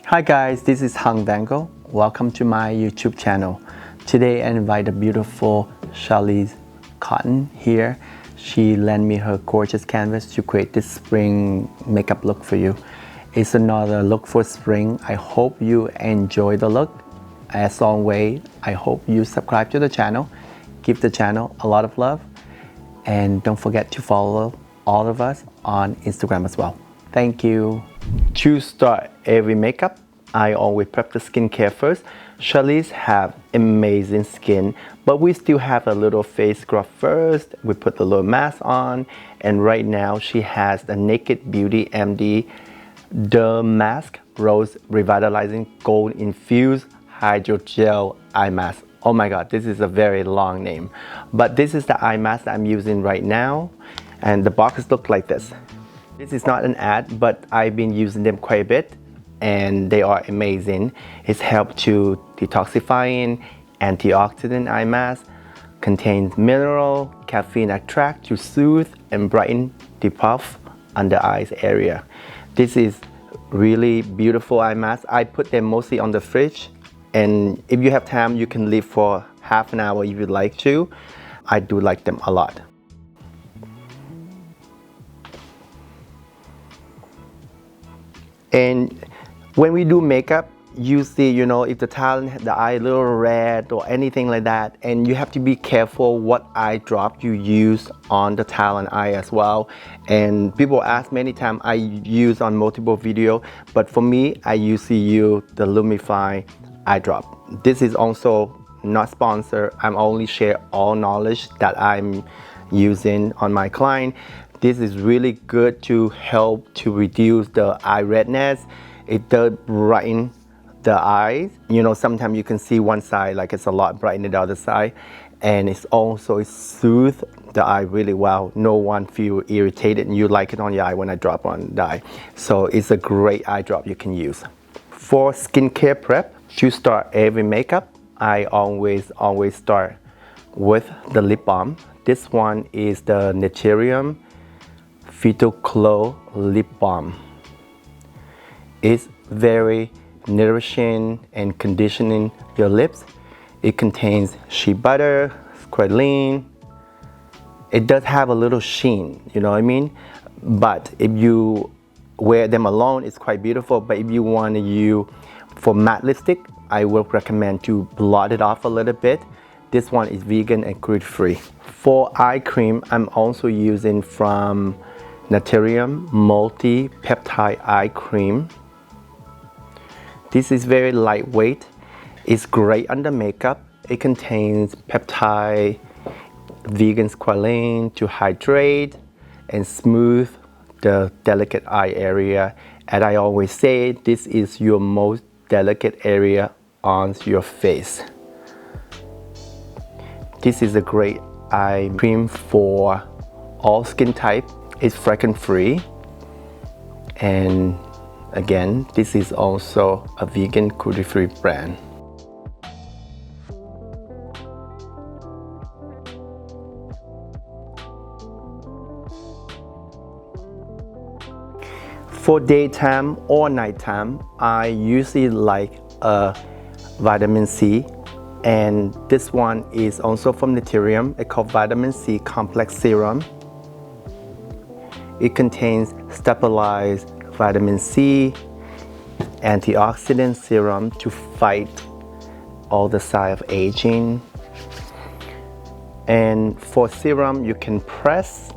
Hi guys, this is Vanngo. Welcome to my YouTube channel. Today I invite the beautiful Charlize Cotton here. She lent me her gorgeous canvas to create this spring makeup look for you. It's another look for spring. I hope you enjoy the look. As always, I hope you subscribe to the channel. Give the channel a lot of love. And don't forget to follow all of us on Instagram as well. Thank you. To start every makeup, I always prep the skincare first. Charlize have amazing skin, but we still have a little face scrub first. We put the little mask on, and right now she has the Naked Beauty MD Derm Mask Rose Revitalizing Gold Infused Hydrogel Eye Mask. Oh my god, this is a very long name. But this is the eye mask that I'm using right now, and the boxes look like this. This is not an ad, but I've been using them quite a bit and they are amazing. It's helped to detoxifying antioxidant eye mask, contains mineral, caffeine extract to soothe and brighten the puff under eyes area. This is really beautiful eye mask. I put them mostly on the fridge, and if you have time, you can leave for half an hour if you'd like to. I do like them a lot. And when we do makeup, you see, if the talent, the eye a little red or anything like that, and you have to be careful what eye drop you use on the talent eye as well. And people ask many times, I use on multiple video, but for me, I usually use the Lumify eye drop. This is also not sponsored. I'm only share all knowledge that I'm using on my client. This is really good to help to reduce the eye redness. It does brighten the eyes. Sometimes you can see one side like it's a lot brighter than the other side. And it's also soothes the eye really well. No one feel irritated, and you like it on your eye when I drop on the eye. So it's a great eye drop you can use. For skincare prep, to start every makeup, I always start with the lip balm. This one is the Naturium Fetal Glow Lip Balm. It's very nourishing and conditioning your lips. It contains shea butter, squalene. It does have a little sheen, you know what I mean? But if you wear them alone, it's quite beautiful. But if you want to use for matte lipstick, I will recommend to blot it off a little bit. This one is vegan and gluten-free. For eye cream, I'm also using from Naturium Multi-Peptide Eye Cream. This is very lightweight. It's great under makeup. It contains peptide, vegan squalane to hydrate and smooth the delicate eye area. And I always say this is your most delicate area on your face. This is a great eye cream for all skin type. It's fragrance free, and again, this is also a vegan cruelty-free brand. For daytime or nighttime, I usually like a vitamin C, and this one is also from Naturium. It's called Vitamin C Complex Serum. It contains stabilized vitamin C, antioxidant serum to fight all the signs of aging. And for serum, you can press.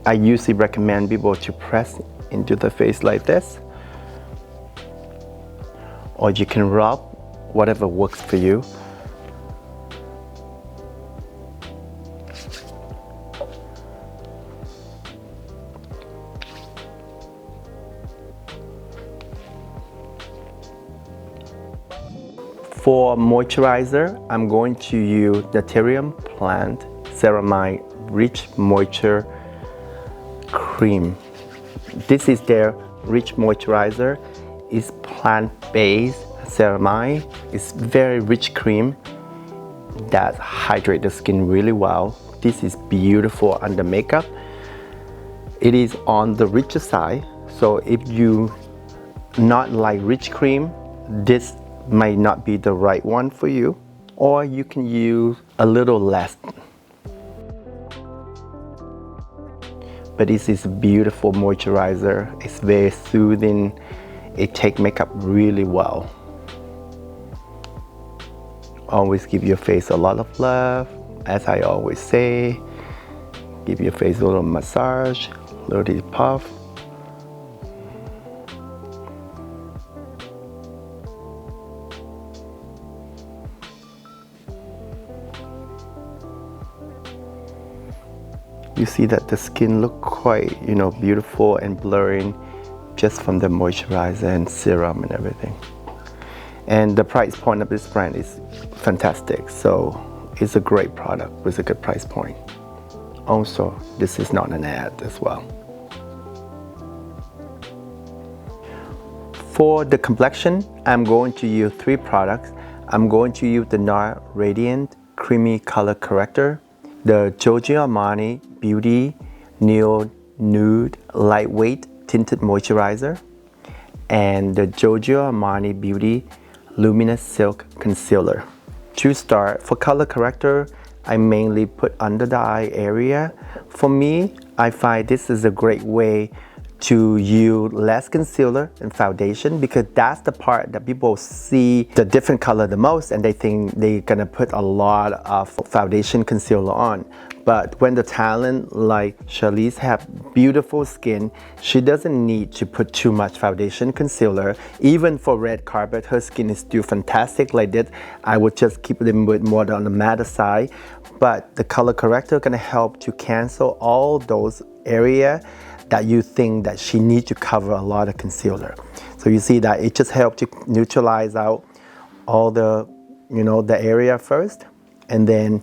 I usually recommend people to press into the face like this. Or you can rub, whatever works for you. For moisturizer, I'm going to use Naturium Plant Ceramide Rich Moisture Cream. This is their rich moisturizer. It's plant-based ceramide. It's very rich cream that hydrates the skin really well. This is beautiful under makeup. It is on the richer side, so if you not like rich cream, this might not be the right one for you, or you can use a little less. But this is a beautiful moisturizer. It's very soothing. It takes makeup really well. Always give your face a lot of love. As I always say, give your face a little massage, a little puff. You see that the skin look quite, beautiful and blurring just from the moisturizer and serum and everything. And the price point of this brand is fantastic. So it's a great product with a good price point. Also, this is not an ad as well. For the complexion, I'm going to use 3 products. I'm going to use the NARS Radiant Creamy Color Corrector, the Giorgio Armani Beauty Neo Nude Lightweight Tinted Moisturizer, and the Giorgio Armani Beauty Luminous Silk Concealer. To start, for color corrector, I mainly put under the eye area. For me, I find this is a great way to use less concealer and foundation, because that's the part that people see the different color the most and they think they're gonna put a lot of foundation concealer on. But when the talent like Charlize have beautiful skin, she doesn't need to put too much foundation concealer. Even for red carpet, her skin is still fantastic like this. I would just keep it a bit more on the matte side. But the color corrector gonna help to cancel all those areas that you think that she needs to cover a lot of concealer. So you see that it just helps to neutralize out all the, the area first, and then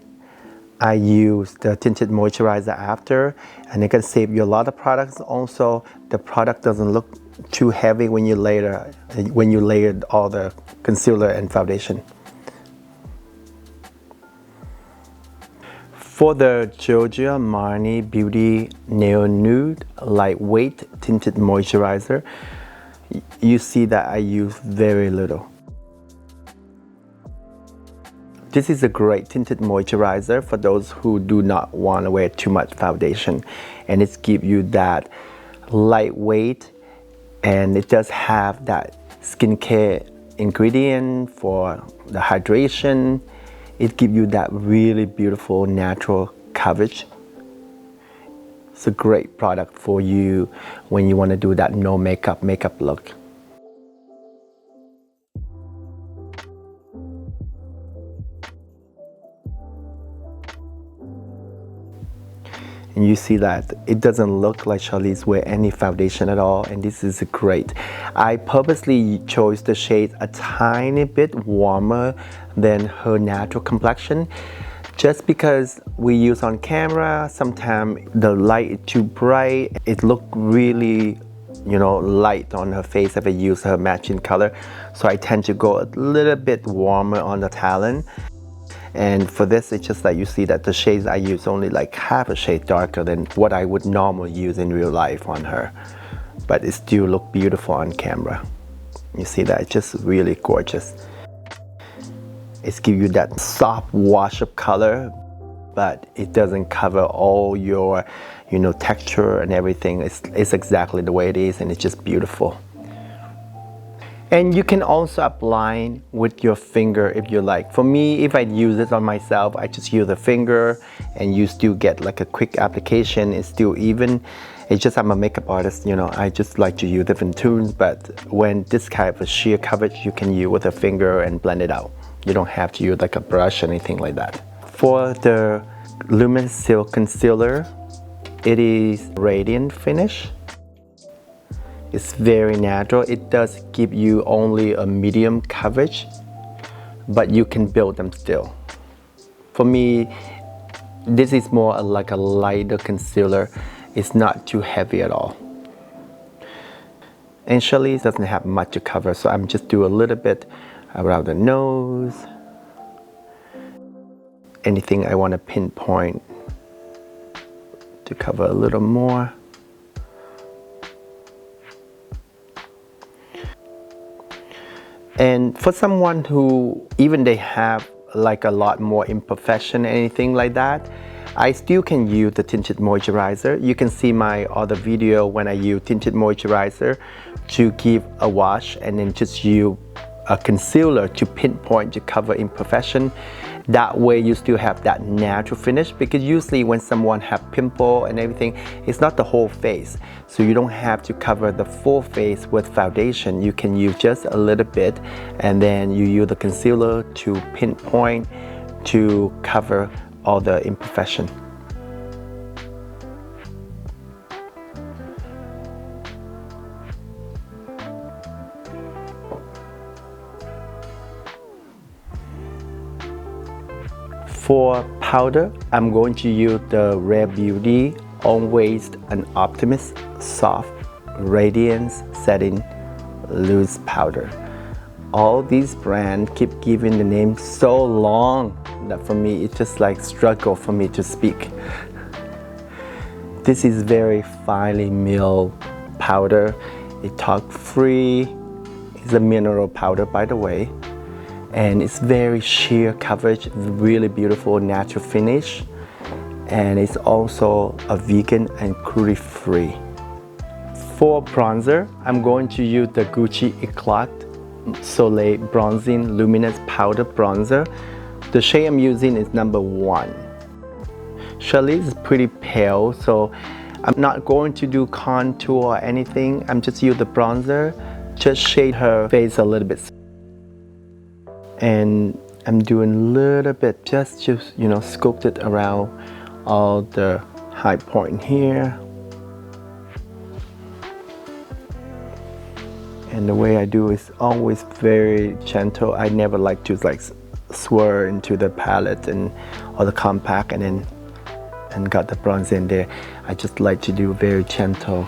I use the tinted moisturizer after, and it can save you a lot of products. Also, the product doesn't look too heavy when you layered all the concealer and foundation. For the Giorgio Armani Beauty Neo Nude Lightweight Tinted Moisturizer, you see that I use very little. This is a great tinted moisturizer for those who do not want to wear too much foundation, and it gives you that lightweight, and it does have that skincare ingredient for the hydration. It gives you that really beautiful natural coverage. It's a great product for you when you want to do that no makeup look. And you see that it doesn't look like Charlize wear any foundation at all, and this is great. I purposely chose the shade a tiny bit warmer than her natural complexion, just because we use on camera, sometimes the light is too bright. It looked really, light on her face if I use her matching color. So I tend to go a little bit warmer on the talent. And for this, it's just like you see that the shades I use only like half a shade darker than what I would normally use in real life on her. But it still looks beautiful on camera. You see that, it's just really gorgeous. It's give you that soft wash up color, but it doesn't cover all your, texture and everything. It's exactly the way it is, and it's just beautiful. And you can also apply with your finger if you like. For me, if I use this on myself, I just use the finger, and you still get like a quick application. It's still even. It's just I'm a makeup artist, I just like to use different tools, but when this kind of a sheer coverage, you can use with a finger and blend it out. You don't have to use like a brush or anything like that. For the Luminous Silk Concealer, it is radiant finish. It's very natural. It does give you only a medium coverage, but you can build them still. For me, this is more like a lighter concealer. It's not too heavy at all. And Charlize doesn't have much to cover, so I'm just do a little bit around the nose. Anything I want to pinpoint to cover a little more. And for someone who even they have like a lot more imperfection, anything like that, I still can use the tinted moisturizer. You can see my other video when I use tinted moisturizer to give a wash and then just use a concealer to pinpoint to cover imperfection. That way you still have that natural finish, because usually when someone have pimple and everything, it's not the whole face. So you don't have to cover the full face with foundation. You can use just a little bit and then you use the concealer to pinpoint to cover all the imperfection. For powder, I'm going to use the Rare Beauty Always an Optimist Soft Radiance Setting Loose Powder. All these brands keep giving the name so long that for me it's just like struggle for me to speak. This is very finely milled powder. It's talc free. It's a mineral powder, by the way. And it's very sheer coverage, really beautiful natural finish. And it's also a vegan and cruelty free. For bronzer, I'm going to use the Gucci Eclat Soleil Bronzing Luminous Powder Bronzer. The shade I'm using is number 1. Charlize is pretty pale, so I'm not going to do contour or anything. I'm just use the bronzer, just shade her face a little bit. And I'm doing a little bit just to, you know, scoop it around all the high point here. And the way I do is always very gentle. I never like to like swirl into the palette and or the compact and got the bronzer in there. I just like to do very gentle.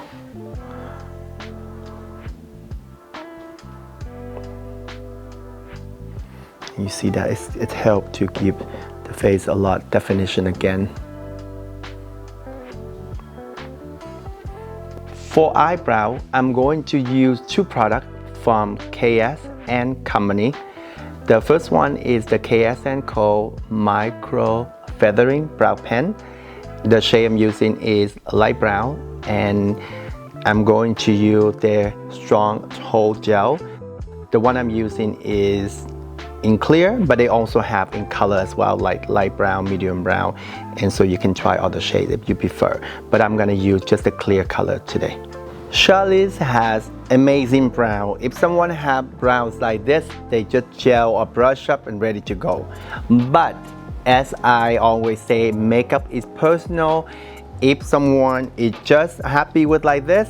You see that it helped to give the face a lot definition again. For eyebrow, I'm going to use 2 products from KS and Company. The first one is the KS & Co. Micro Feathering Brow Pen. The shade I'm using is light brown, and I'm going to use their Strong Hold Gel. The one I'm using is in clear, but they also have in color as well, like light brown, medium brown, and so you can try other shades if you prefer, but I'm gonna use just a clear color today. Charlize has amazing brow. If someone have brows like this, they just gel or brush up and ready to go. But as I always say, makeup is personal. If someone is just happy with like this,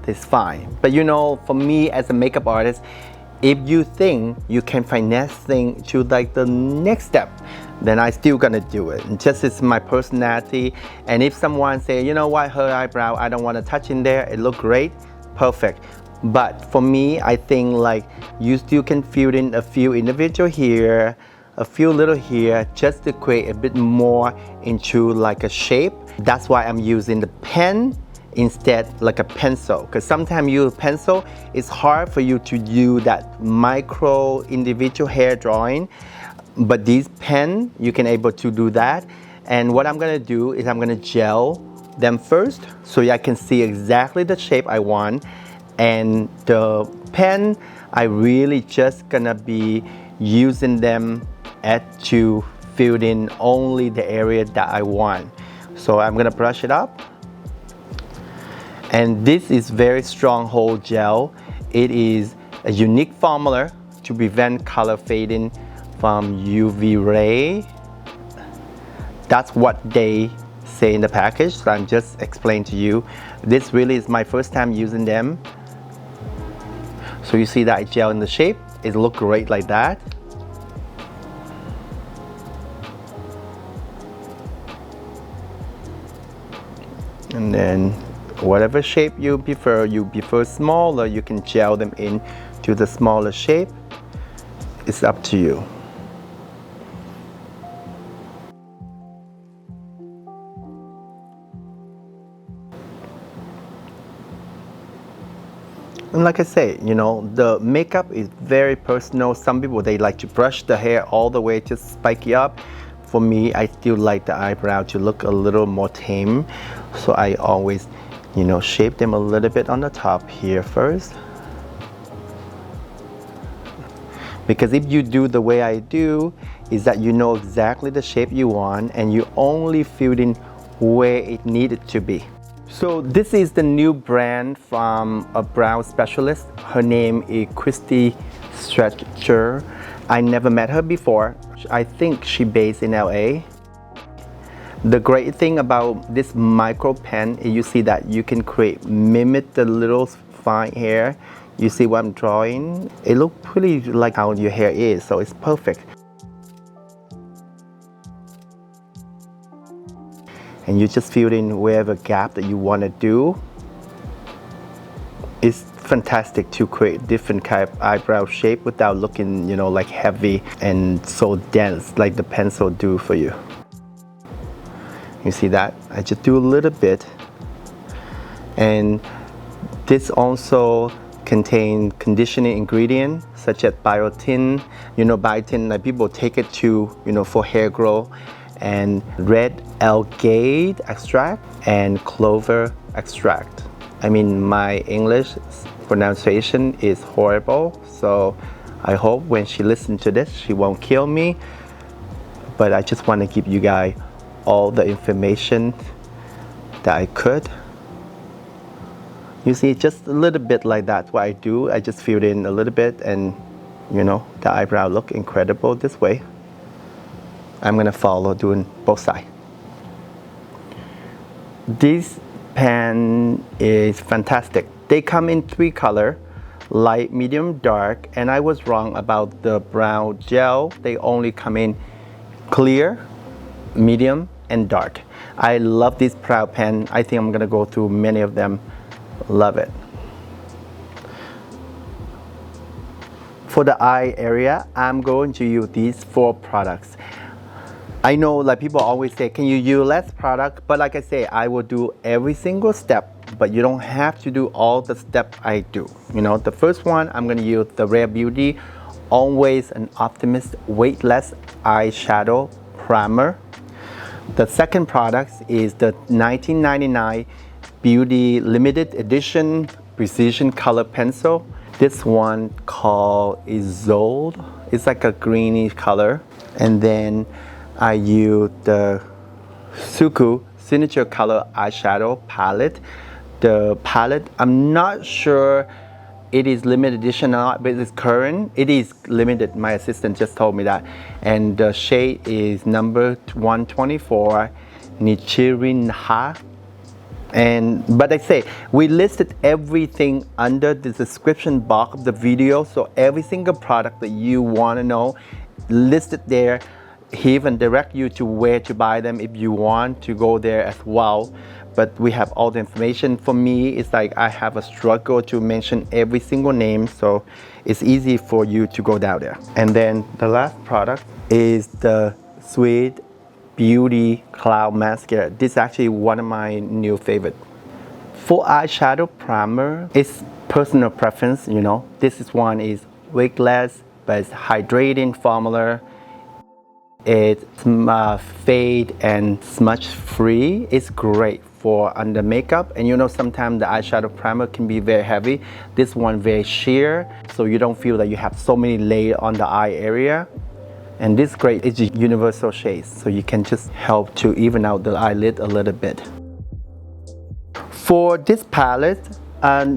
it's fine. But you know, for me as a makeup artist, if you think you can finesse things to like the next step, then I still gonna do it. And just it's my personality. And if someone say, you know what, her eyebrow, I don't want to touch in there, it look great, perfect. But for me, I think like you still can fill in a few individual here, a few little here, just to create a bit more into like a shape. That's why I'm using the pen instead like a pencil, because sometimes you use pencil, it's hard for you to do that micro individual hair drawing, but these pen you can able to do that. And what I'm gonna do is I'm gonna gel them first so I can see exactly the shape I want, and the pen I really just gonna be using them to fill in only the area that I want. So I'm gonna brush it up. And this is very strong hold gel. It is a unique formula to prevent color fading from UV ray. That's what they say in the package, so I'm just explaining to you. This really is my first time using them. So you see that I gel in the shape, it looks great like that. And then whatever shape you prefer smaller, you can gel them in to the smaller shape. It's up to you. And like I say, you know, the makeup is very personal. Some people, they like to brush the hair all the way, just spiky up. For me, I still like the eyebrow to look a little more tame. So I always, you know, shape them a little bit on the top here first. Because if you do the way I do, is that you know exactly the shape you want and you only fill in where it needed to be. So this is the new brand from a brow specialist. Her name is Christy Stretcher. I never met her before. I think she based in LA. The great thing about this micro pen is you see that you can mimic the little fine hair. You see what I'm drawing? It looks pretty like how your hair is, so it's perfect. And you just fill in wherever gap that you want to do. It's fantastic to create different kind of eyebrow shape without looking, you know, like heavy and so dense like the pencil do for you. You see that? I just do a little bit. And this also contains conditioning ingredients such as biotin. You know, biotin, like people take it to, you know, for hair growth, and red algae extract and clover extract. I mean, my English pronunciation is horrible, so I hope when she listens to this, she won't kill me. But I just want to give you guys all the information that I could. You see, just a little bit like that, what I do. I just fill in a little bit and, you know, the eyebrow look incredible this way. I'm gonna follow doing both sides. This pen is fantastic. They come in 3 colors, light, medium, dark, and I was wrong about the brown gel. They only come in clear, medium, and dark. I love this brow pen. I think I'm gonna go through many of them. Love it. For the eye area, I'm going to use these 4 products. I know like people always say, can you use less product? But like I say, I will do every single step, but you don't have to do all the steps I do. You know, the first one, I'm gonna use the Rare Beauty Always an Optimist Weightless Eyeshadow Primer. The second product is the 1999 Beauty Limited Edition Precision Color Pencil. This one called Isolde. It's like a greeny color. And then I use the Suku Signature Color Eyeshadow Palette. The palette, I'm not sure it is limited edition or not, but it's current. It is limited, my assistant just told me that. And the shade is number 124, Nichirinha. But I say, we listed everything under the description box of the video, so every single product that you want to know, listed there. He even direct you to where to buy them if you want to go there as well. But we have all the information. For me, it's like I have a struggle to mention every single name, so it's easy for you to go down there. And then the last product is the Sweet Beauty Cloud Mascara. This is actually one of my new favorite. For eyeshadow primer, it's personal preference, you know. This one is wigless, but it's hydrating formula. It's fade and smudge free. It's great for under makeup, and you know sometimes the eyeshadow primer can be very heavy. This one very sheer, so you don't feel that you have so many layers on the eye area. And this great, it's a universal shade, so you can just help to even out the eyelid a little bit. For this palette,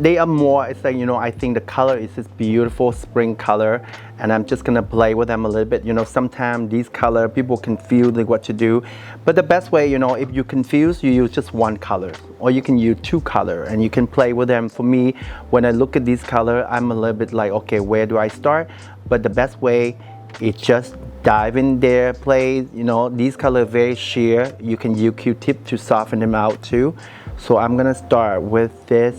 they are more, it's like, you know, I think the color is this beautiful spring color, and I'm just gonna play with them a little bit. You know, sometimes these color, people confuse like what to do, but the best way, you know, if you confuse, you use just one color, or you can use 2 color, and you can play with them. For me, when I look at these color, I'm a little bit like, okay, where do I start? But the best way is just dive in there, play. You know, these color very sheer. You can use Q-tip to soften them out too. So I'm gonna start with this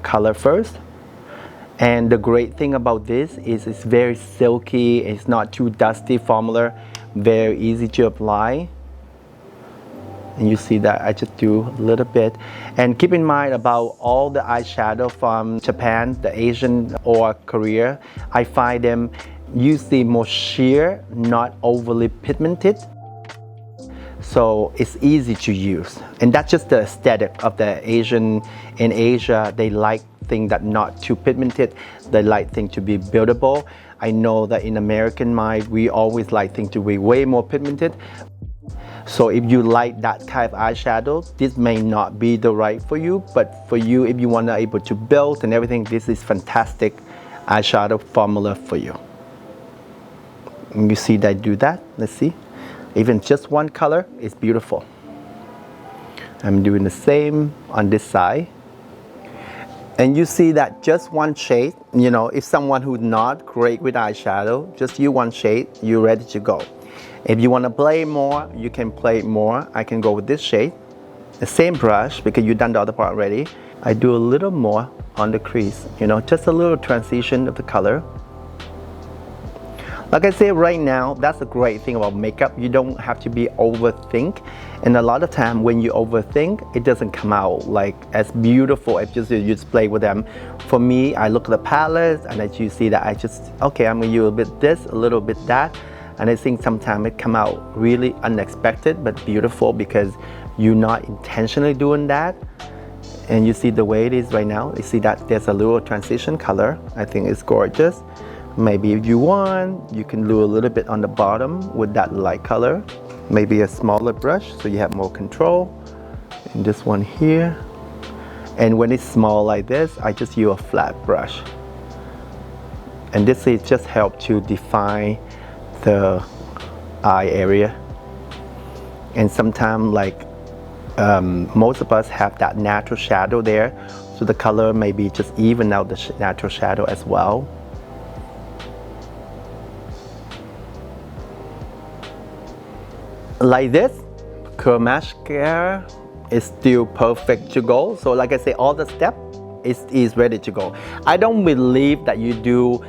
color first. And the great thing about this is it's very silky, it's not too dusty formula, very easy to apply. And you see that I just do a little bit. And keep in mind about all the eyeshadow from Japan, the Asian or Korea, I find them usually more sheer, not overly pigmented. So it's easy to use. And that's just the aesthetic of the Asian. In Asia, they like things that not too pigmented. They like things to be buildable. I know that in American mind, we always like things to be way more pigmented. So if you like that kind of eyeshadow, this may not be the right for you, but for you, if you want to able to build and everything, this is fantastic eyeshadow formula for you. And you see that I do that, let's see. Even just one color is beautiful. I'm doing the same on this side. And you see that just one shade, you know, if someone who's not great with eyeshadow, just use one shade, you're ready to go. If you want to play more, you can play more. I can go with this shade. The same brush, because you've done the other part already. I do a little more on the crease, you know, just a little transition of the color. Like I say right now, that's the great thing about makeup. You don't have to be overthink. And a lot of time when you overthink, it doesn't come out like as beautiful as you just play with them. For me, I look at the palette and as you see that I just, okay, I'm gonna use a bit this, a little bit that. And I think sometimes it come out really unexpected but beautiful because you're not intentionally doing that. And you see the way it is right now. You see that there's a little transition color. I think it's gorgeous. Maybe if you want, you can do a little bit on the bottom with that light color. Maybe a smaller brush so you have more control. And this one here. And when it's small like this, I just use a flat brush. And this is just help to define the eye area. And sometimes like most of us have that natural shadow there. So the color maybe just even out the natural shadow as well. Like this, curl mascara is still perfect to go. So like I say, all the step is ready to go. I don't believe that you do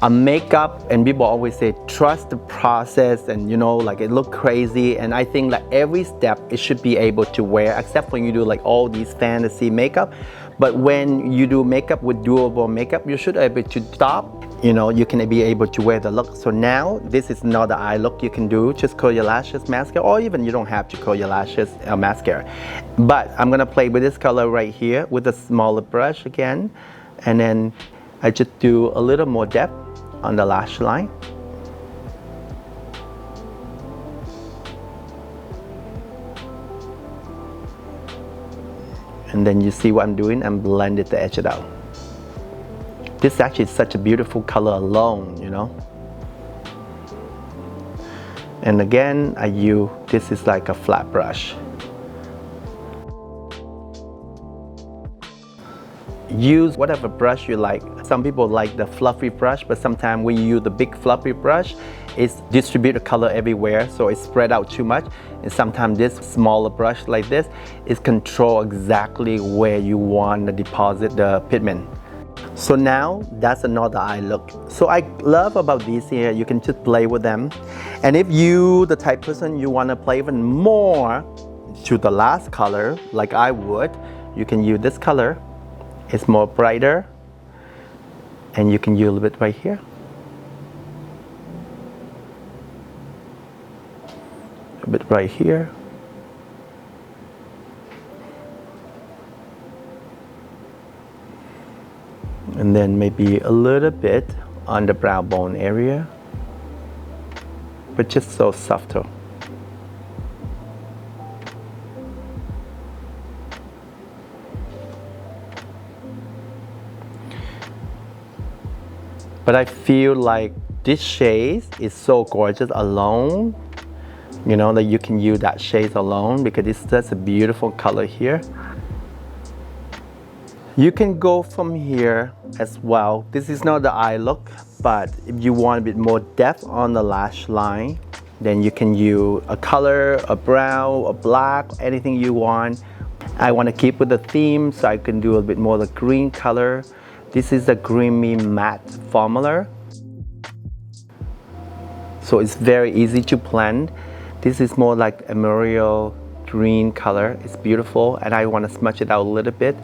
a makeup and people always say trust the process and you know like it look crazy, and I think that every step it should be able to wear, except when you do like all these fantasy makeup. But when you do makeup with doable makeup, you should be able to stop. You know, you can be able to wear the look. So now this is not the eye look you can do. Just curl your lashes, mascara, or even you don't have to curl your lashes, mascara. But I'm gonna play with this color right here with a smaller brush again, and then I just do a little more depth on the lash line. And then you see what I'm doing, I'm blending the edge it out. This actually is such a beautiful color alone, you know. And again, this is like a flat brush. Use whatever brush you like. Some people like the fluffy brush, but sometimes when you use the big fluffy brush, it's distribute the color everywhere, so it's spread out too much. And sometimes this smaller brush like this is control exactly where you want to deposit the pigment. So now that's another eye look. So I love about these here, you can just play with them. And if you the type person you want to play even more to the last color, like I would, you can use this color. It's more brighter. And you can use a little bit right here. A bit right here. And then maybe a little bit on the brow bone area, but just so subtle. But I feel like this shade is so gorgeous alone. You know, that you can use that shade alone because it's such a beautiful color here. You can go from here as well. This is not the eye look, but if you want a bit more depth on the lash line, then you can use a color, a brown, a black, anything you want. I want to keep with the theme, so I can do a bit more of the green color. This is the creamy matte formula. So it's very easy to blend. This is more like emerald green color. It's beautiful, and I want to smudge it out a little bit,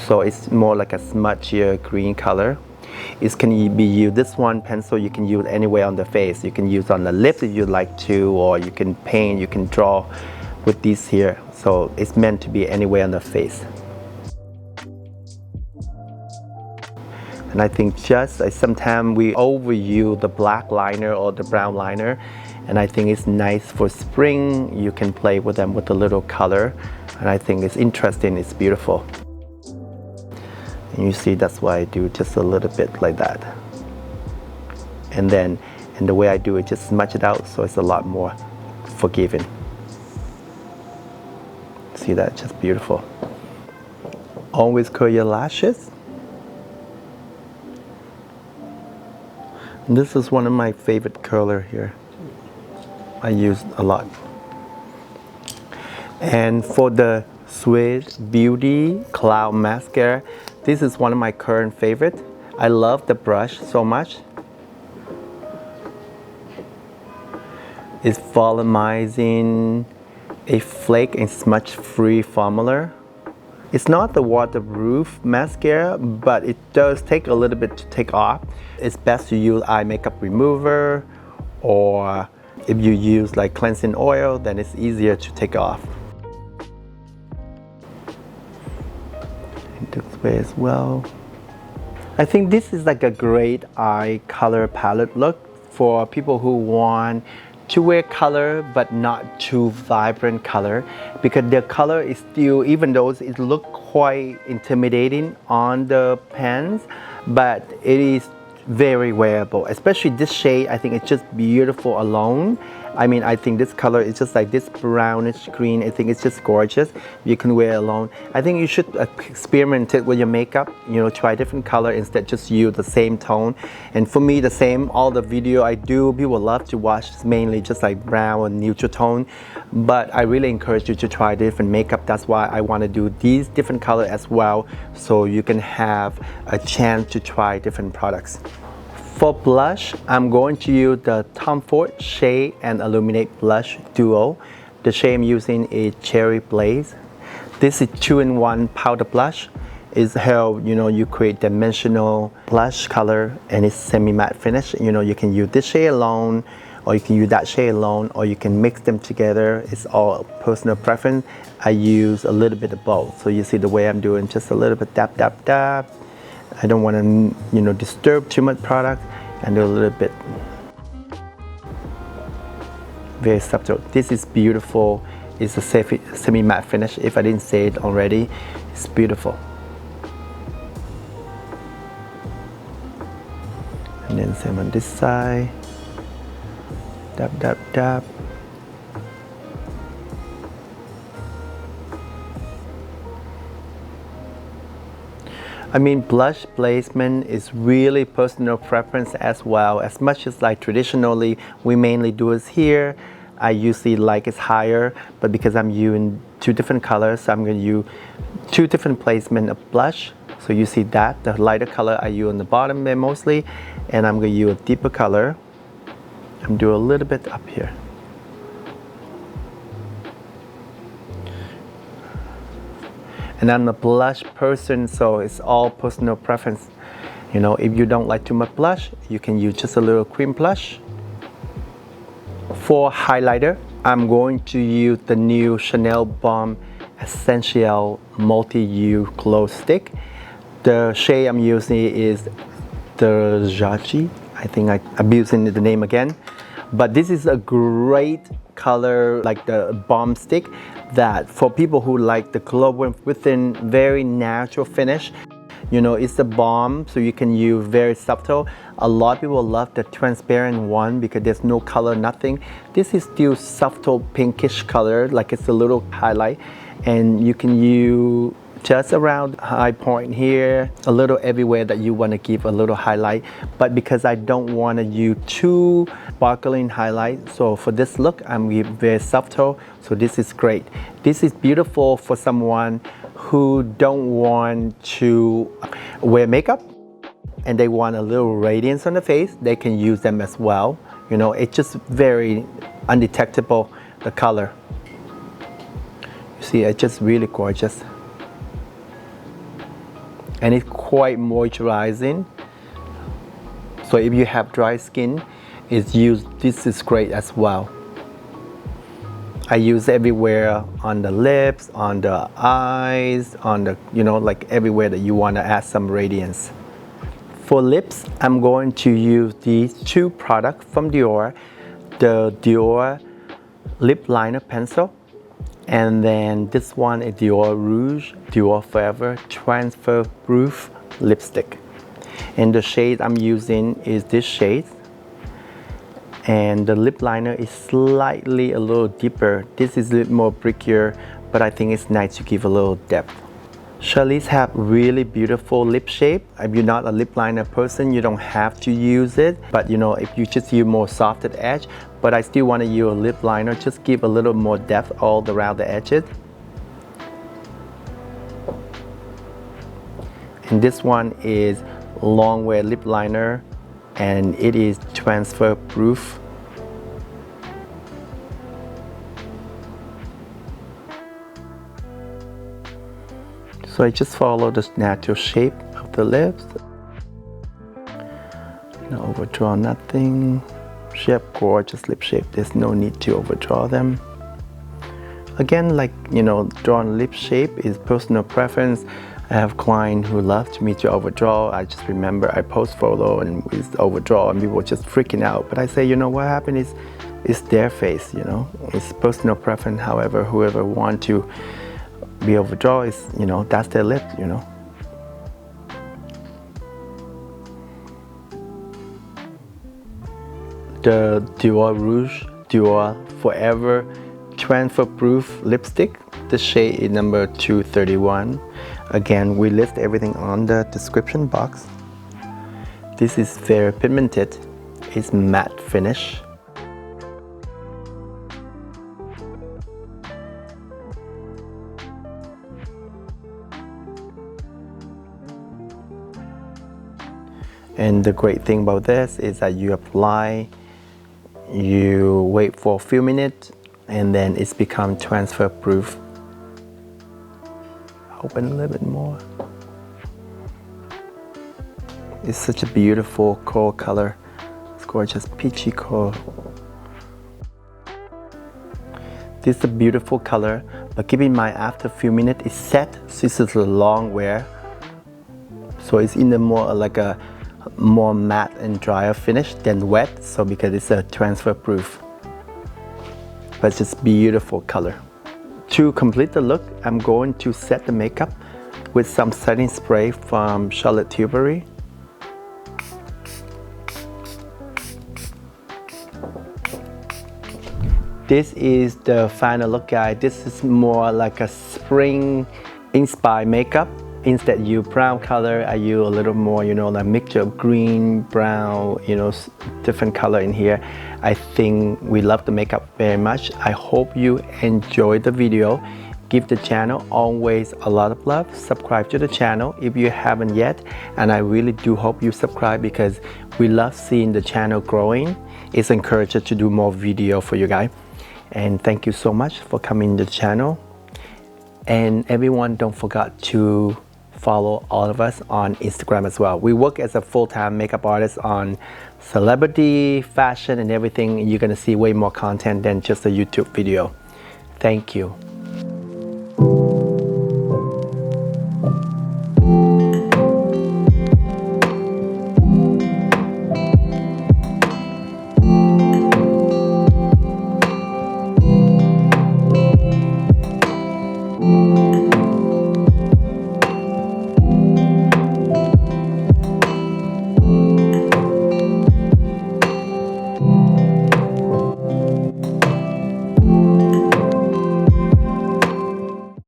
so it's more like a smudgier green color. It can be used, this one pencil you can use anywhere on the face. You can use on the lips if you'd like to, or you can paint, you can draw with these here. So it's meant to be anywhere on the face. And I think just sometimes we overuse the black liner or the brown liner, and I think it's nice for spring. You can play with them with a little color, and I think it's interesting, it's beautiful. And you see, that's why I do just a little bit like that. And then, and the way I do it, just smudge it out so it's a lot more forgiving. See that? Just beautiful. Always curl your lashes. And this is one of my favorite curler here. I use a lot. And for the Swiss Beauty Cloud Mascara, this is one of my current favorite. I love the brush so much. It's volumizing, a flake and smudge free formula. It's not the waterproof mascara, but it does take a little bit to take off. It's best to use eye makeup remover, or if you use like cleansing oil, then it's easier to take off. And this way as well. I think this is like a great eye color palette look for people who want to wear color but not too vibrant color, because the color is still, even though it looks quite intimidating on the pants, but it is very wearable. Especially this shade, I think it's just beautiful alone. I mean, I think this color is just like this brownish green. I think it's just gorgeous. You can wear it alone. I think you should experiment it with your makeup, you know, try different color instead just use the same tone. And for me, the same, all the video I do, people love to watch is mainly just like brown and neutral tone. But I really encourage you to try different makeup. That's why I want to do these different color as well, so you can have a chance to try different products. For blush, I'm going to use the Tom Ford Shade and Illuminate Blush Duo. The shade I'm using is Cherry Blaze. This is 2-in-1 powder blush. It's how, you know, you create dimensional blush color, and it's semi-matte finish. You know, you can use this shade alone, or you can use that shade alone, or you can mix them together. It's all personal preference. I use a little bit of both. So you see the way I'm doing, just a little bit dab, dab, dab. I don't want to, you know, disturb too much product, and do a little bit. Very subtle. This is beautiful. It's a semi-matte finish. If I didn't say it already, it's beautiful. And then same on this side. Dab, dab, dab. I mean, blush placement is really personal preference as well. As much as like traditionally we mainly do is here, I usually like it's higher, but because I'm using two different colors, so I'm going to use two different placement of blush. So you see that the lighter color I use on the bottom there mostly, and I'm going to use a deeper color. I'm doing a little bit up here. And I'm a blush person, so it's all personal preference. You know, if you don't like too much blush, you can use just a little cream blush. For highlighter, I'm going to use the new Chanel Balm Essential Multi-Use Glow Stick. The shade I'm using is the Jaji. I think I'm using the name again. But this is a great color, like the balm stick, that for people who like the glow within very natural finish. You know, it's a balm, so you can use very subtle. A lot of people love the transparent one because there's no color, nothing. This is still subtle pinkish color, like it's a little highlight. And you can use just around high point here, a little everywhere that you want to give a little highlight. But because I don't want to use too sparkling highlight, so for this look, I'm very subtle. So this is great. This is beautiful for someone who don't want to wear makeup and they want a little radiance on the face. They can use them as well. You know, it's just very undetectable, the color. You see, it's just really gorgeous. And it's quite moisturizing. So if you have dry skin, this is great as well. I use everywhere on the lips, on the eyes, on the, like everywhere that you want to add some radiance. For lips, I'm going to use these two products from Dior, the Dior lip liner pencil, and then this one is Dior Rouge, Dior Forever Transfer Proof lipstick. And the shade I'm using is this shade. And the lip liner is slightly a little deeper. This is a little more brickier, but I think it's nice to give a little depth. Charlize have really beautiful lip shape. If you're not a lip liner person, you don't have to use it. But if you just use more softer edge, but I still want to use a lip liner, just give a little more depth all around the edges. And this one is long wear lip liner, and it is transfer proof. So I just follow the natural shape of the lips. No overdraw nothing. She have gorgeous lip shape. There's no need to overdraw them. Again, like drawing lip shape is personal preference. I have clients who love me to overdraw. I just remember I post photo and we overdraw and people were just freaking out. But I say, what happened is it's their face, It's personal preference. However, whoever want to be overdraw is, that's their lip, The Dior Rouge, Dior Forever Transfer Proof lipstick. The shade is number 231. Again, we list everything on the description box. This is very pigmented. It's matte finish. And the great thing about this is that you apply, you wait for a few minutes, and then it's become transfer proof. Open a little bit more. It's such a beautiful coral color. It's gorgeous peachy coral. This is a beautiful color, but keep in mind after a few minutes it's set. So this is a long wear. So it's in the more like a more matte and drier finish than wet. So because it's a transfer proof. But it's just beautiful color. To complete the look, I'm going to set the makeup with some setting spray from Charlotte Tilbury. This is the final look, guys. This is more like a spring inspired makeup. Instead you brown color, I use a little more, like mixture of green, brown, different color in here. I think we love the makeup very much. I hope you enjoyed the video. Give the channel always a lot of love. Subscribe to the channel if you haven't yet. And I really do hope you subscribe because we love seeing the channel growing. It's encouraged to do more video for you guys. And thank you so much for coming to the channel. And everyone, don't forget to follow all of us on Instagram as well. We work as a full-time makeup artist on celebrity, fashion, and everything. You're gonna see way more content than just a YouTube video. Thank you.